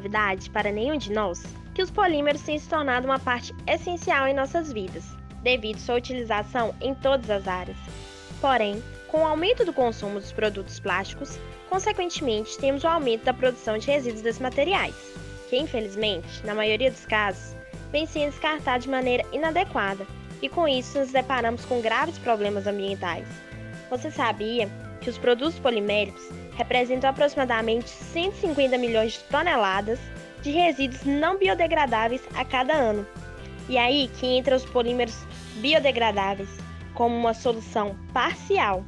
novidade para nenhum de nós que os polímeros têm se tornado uma parte essencial em nossas vidas, devido sua utilização em todas as áreas. Porém, com o aumento do consumo dos produtos plásticos, consequentemente temos o aumento da produção de resíduos desses materiais, que infelizmente, na maioria dos casos, vem sendo descartado de maneira inadequada, e com isso nos deparamos com graves problemas ambientais. Você sabia que os produtos poliméricos representam aproximadamente 150 milhões de toneladas de resíduos não biodegradáveis a cada ano? E aí que entra os polímeros biodegradáveis como uma solução parcial,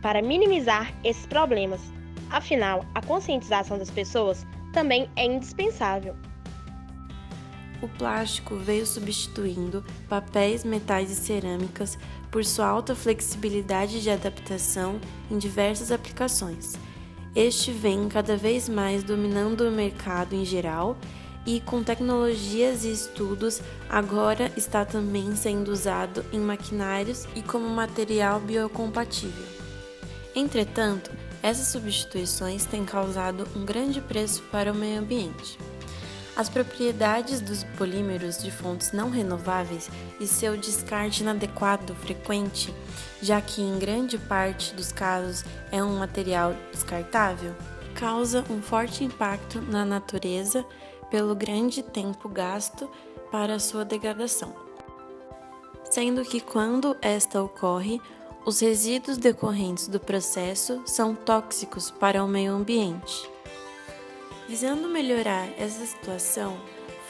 para minimizar esses problemas. Afinal, a conscientização das pessoas também é indispensável. O plástico veio substituindo papéis, metais e cerâmicas por sua alta flexibilidade de adaptação em diversas aplicações. Este vem cada vez mais dominando o mercado em geral e, com tecnologias e estudos, agora está também sendo usado em maquinários e como material biocompatível. Entretanto, essas substituições têm causado um grande preço para o meio ambiente. As propriedades dos polímeros de fontes não renováveis e seu descarte inadequado frequente, já que em grande parte dos casos é um material descartável, causa um forte impacto na natureza pelo grande tempo gasto para sua degradação. Sendo que quando esta ocorre, os resíduos decorrentes do processo são tóxicos para o meio ambiente. Visando melhorar essa situação,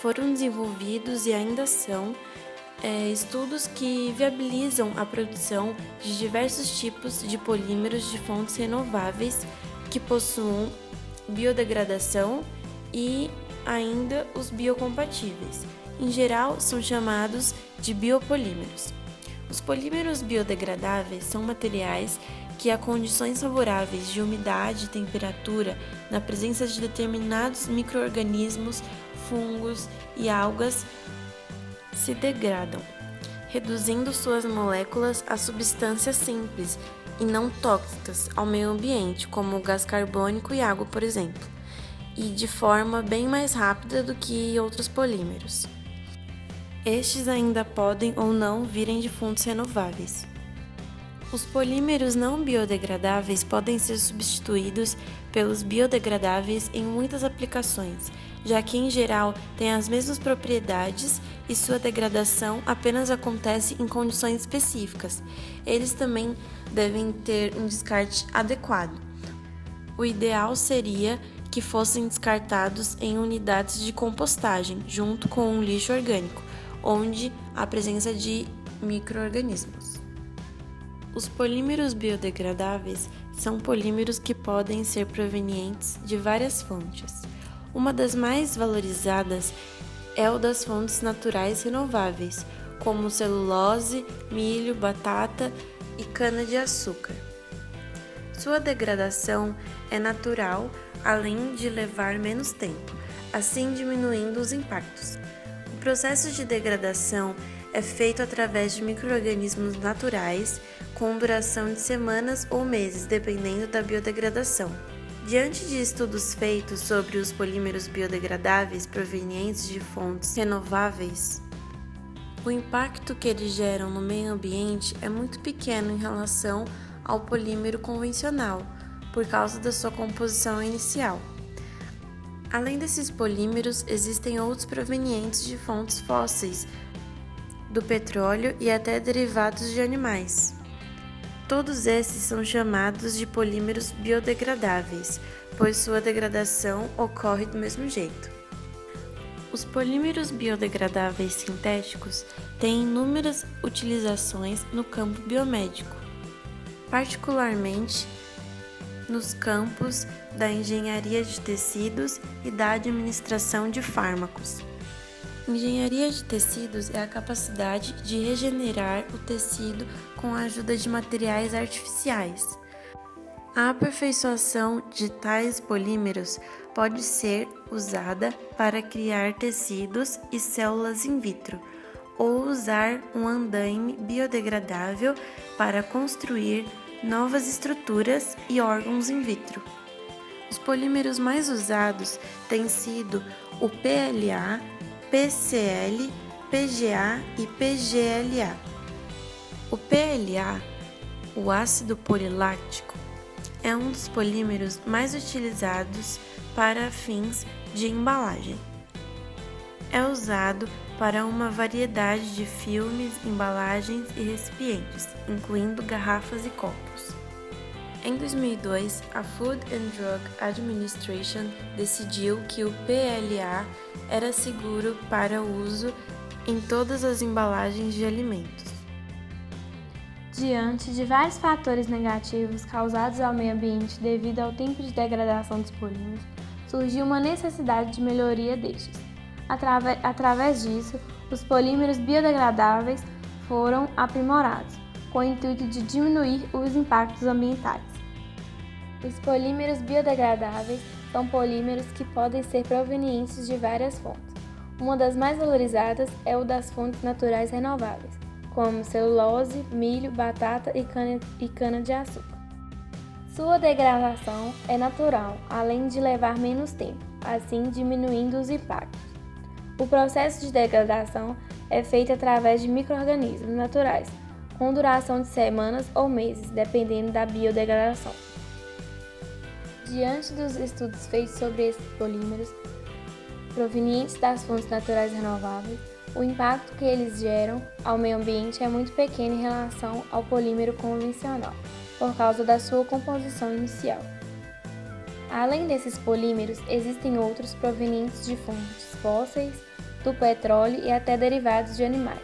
foram desenvolvidos e ainda são estudos que viabilizam a produção de diversos tipos de polímeros de fontes renováveis que possuam biodegradação e ainda os biocompatíveis. Em geral, são chamados de biopolímeros. Os polímeros biodegradáveis são materiais que a condições favoráveis de umidade e temperatura, na presença de determinados micro-organismos, fungos e algas, se degradam, reduzindo suas moléculas a substâncias simples e não tóxicas ao meio ambiente, como o gás carbônico e água, por exemplo, e de forma bem mais rápida do que outros polímeros. Estes ainda podem ou não virem de fontes renováveis. Os polímeros não biodegradáveis podem ser substituídos pelos biodegradáveis em muitas aplicações, já que em geral têm as mesmas propriedades e sua degradação apenas acontece em condições específicas. Eles também devem ter um descarte adequado. O ideal seria que fossem descartados em unidades de compostagem, junto com o lixo orgânico, onde há presença de micro-organismos. Os polímeros biodegradáveis são polímeros que podem ser provenientes de várias fontes. Uma das mais valorizadas é o das fontes naturais renováveis, como celulose, milho, batata e cana-de-açúcar. Sua degradação é natural, além de levar menos tempo, assim diminuindo os impactos. O processo de degradação é feito através de micro-organismos naturais, com duração de semanas ou meses, dependendo da biodegradação. Diante de estudos feitos sobre os polímeros biodegradáveis provenientes de fontes renováveis, o impacto que eles geram no meio ambiente é muito pequeno em relação ao polímero convencional, por causa da sua composição inicial. Além desses polímeros, existem outros provenientes de fontes fósseis, do petróleo e até derivados de animais. Todos esses são chamados de polímeros biodegradáveis, pois sua degradação ocorre do mesmo jeito. Os polímeros biodegradáveis sintéticos têm inúmeras utilizações no campo biomédico, particularmente nos campos da engenharia de tecidos e da administração de fármacos. Engenharia de tecidos é a capacidade de regenerar o tecido com a ajuda de materiais artificiais. A aperfeiçoação de tais polímeros pode ser usada para criar tecidos e células in vitro, ou usar um andaime biodegradável para construir novas estruturas e órgãos in vitro. Os polímeros mais usados têm sido o PLA, PCl, PGA e PGLA. O PLA, o ácido poliláctico, é um dos polímeros mais utilizados para fins de embalagem. É usado para uma variedade de filmes, embalagens e recipientes, incluindo garrafas e copos. Em 2002, a Food and Drug Administration decidiu que o PLA era seguro para uso em todas as embalagens de alimentos. Diante de vários fatores negativos causados ao meio ambiente devido ao tempo de degradação dos polímeros, surgiu uma necessidade de melhoria destes. Através disso, os polímeros biodegradáveis foram aprimorados, com o intuito de diminuir os impactos ambientais. Os polímeros biodegradáveis são polímeros que podem ser provenientes de várias fontes. Uma das mais valorizadas é o das fontes naturais renováveis, como celulose, milho, batata e cana-de-açúcar. Sua degradação é natural, além de levar menos tempo, assim diminuindo os impactos. O processo de degradação é feito através de micro-organismos naturais, com duração de semanas ou meses, dependendo da biodegradação. Diante dos estudos feitos sobre esses polímeros provenientes das fontes naturais renováveis, o impacto que eles geram ao meio ambiente é muito pequeno em relação ao polímero convencional, por causa da sua composição inicial. Além desses polímeros, existem outros provenientes de fontes fósseis, do petróleo e até derivados de animais.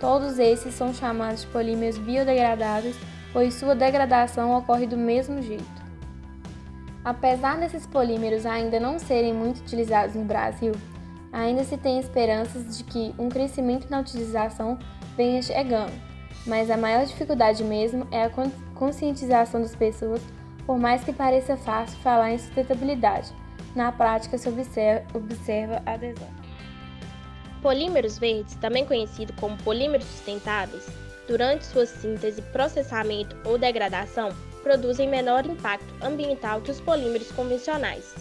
Todos esses são chamados de polímeros biodegradáveis, pois sua degradação ocorre do mesmo jeito. Apesar desses polímeros ainda não serem muito utilizados no Brasil, ainda se tem esperanças de que um crescimento na utilização venha chegando, mas a maior dificuldade mesmo é a conscientização das pessoas, por mais que pareça fácil falar em sustentabilidade. Na prática se observa a adesão. Polímeros verdes, também conhecidos como polímeros sustentáveis, durante sua síntese, processamento ou degradação, produzem menor impacto ambiental que os polímeros convencionais.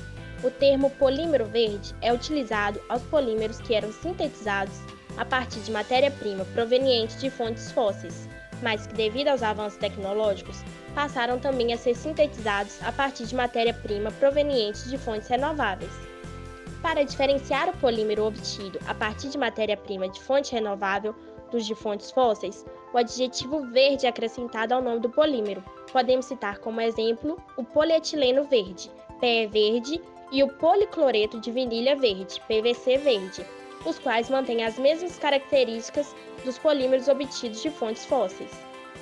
O termo polímero verde é utilizado aos polímeros que eram sintetizados a partir de matéria-prima proveniente de fontes fósseis, mas que, devido aos avanços tecnológicos, passaram também a ser sintetizados a partir de matéria-prima proveniente de fontes renováveis. Para diferenciar o polímero obtido a partir de matéria-prima de fonte renovável dos de fontes fósseis, o adjetivo verde é acrescentado ao nome do polímero. Podemos citar como exemplo o polietileno verde, PE verde, e o policloreto de vinilha verde, PVC verde, os quais mantêm as mesmas características dos polímeros obtidos de fontes fósseis.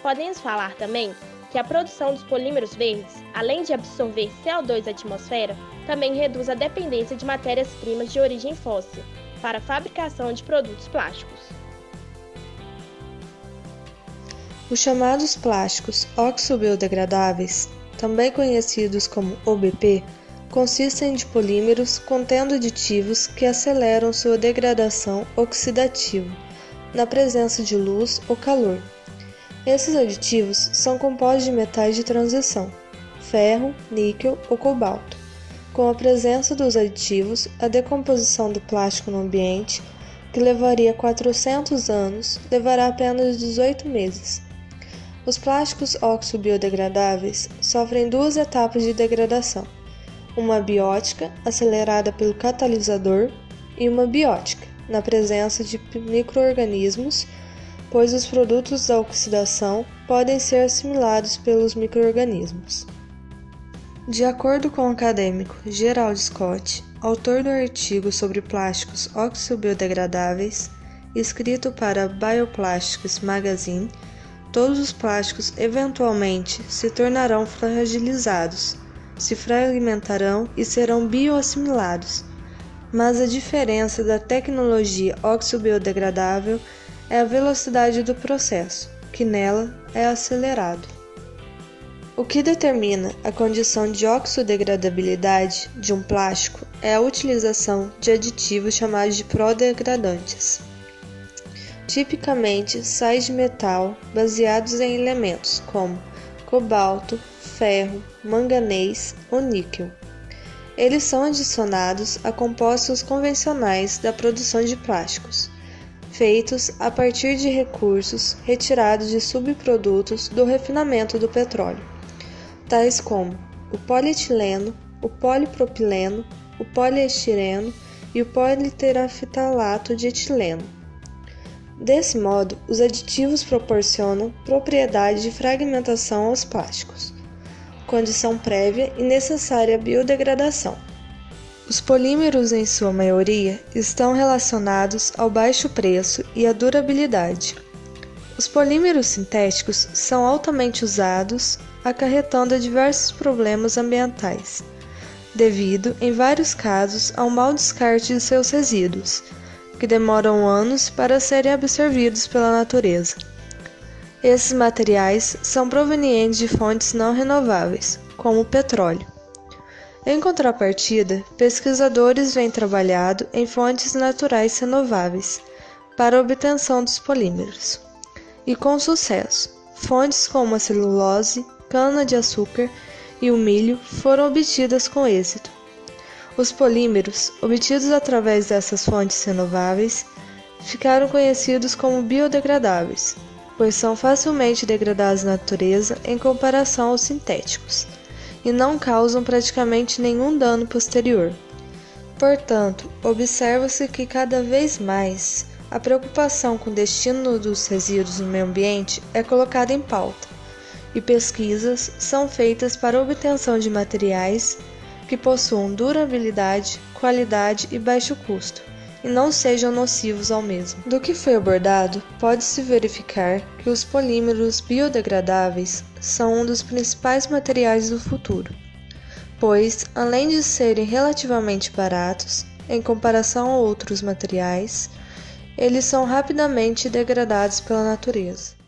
Podemos falar também que a produção dos polímeros verdes, além de absorver CO2 da atmosfera, também reduz a dependência de matérias-primas de origem fóssil para a fabricação de produtos plásticos. Os chamados plásticos oxo-biodegradáveis, também conhecidos como OBP, consistem de polímeros contendo aditivos que aceleram sua degradação oxidativa na presença de luz ou calor. Esses aditivos são compostos de metais de transição, ferro, níquel ou cobalto. Com a presença dos aditivos, a decomposição do plástico no ambiente, que levaria 400 anos, levará apenas 18 meses. Os plásticos oxo-biodegradáveis sofrem duas etapas de degradação: uma abiótica, acelerada pelo catalisador, e uma biótica, na presença de micro-organismos, pois os produtos da oxidação podem ser assimilados pelos micro-organismos. De acordo com o acadêmico Gerald Scott, autor do artigo sobre plásticos oxo-biodegradáveis, escrito para Bioplastics Magazine, todos os plásticos eventualmente se tornarão fragilizados, se fragmentarão e serão bioassimilados, mas a diferença da tecnologia oxo-biodegradável é a velocidade do processo, que nela é acelerado. O que determina a condição de oxodegradabilidade de um plástico é a utilização de aditivos chamados de prodegradantes, tipicamente sais de metal baseados em elementos como cobalto, ferro, manganês ou níquel. Eles são adicionados a compostos convencionais da produção de plásticos, feitos a partir de recursos retirados de subprodutos do refinamento do petróleo, tais como o polietileno, o polipropileno, o poliestireno e o politerafetalato de etileno. Desse modo, os aditivos proporcionam propriedade de fragmentação aos plásticos, condição prévia e necessária biodegradação. Os polímeros, em sua maioria, estão relacionados ao baixo preço e à durabilidade. Os polímeros sintéticos são altamente usados, acarretando diversos problemas ambientais, devido, em vários casos, ao mau descarte de seus resíduos, que demoram anos para serem absorvidos pela natureza. Esses materiais são provenientes de fontes não renováveis, como o petróleo. Em contrapartida, pesquisadores vêm trabalhando em fontes naturais renováveis para a obtenção dos polímeros. E com sucesso, fontes como a celulose, cana-de-açúcar e o milho foram obtidas com êxito. Os polímeros, obtidos através dessas fontes renováveis, ficaram conhecidos como biodegradáveis, pois são facilmente degradados na natureza em comparação aos sintéticos, e não causam praticamente nenhum dano posterior. Portanto, observa-se que cada vez mais a preocupação com o destino dos resíduos no meio ambiente é colocada em pauta, e pesquisas são feitas para a obtenção de materiais que possuam durabilidade, qualidade e baixo custo, e não sejam nocivos ao mesmo. Do que foi abordado, pode-se verificar que os polímeros biodegradáveis são um dos principais materiais do futuro, pois, além de serem relativamente baratos, em comparação a outros materiais, eles são rapidamente degradados pela natureza.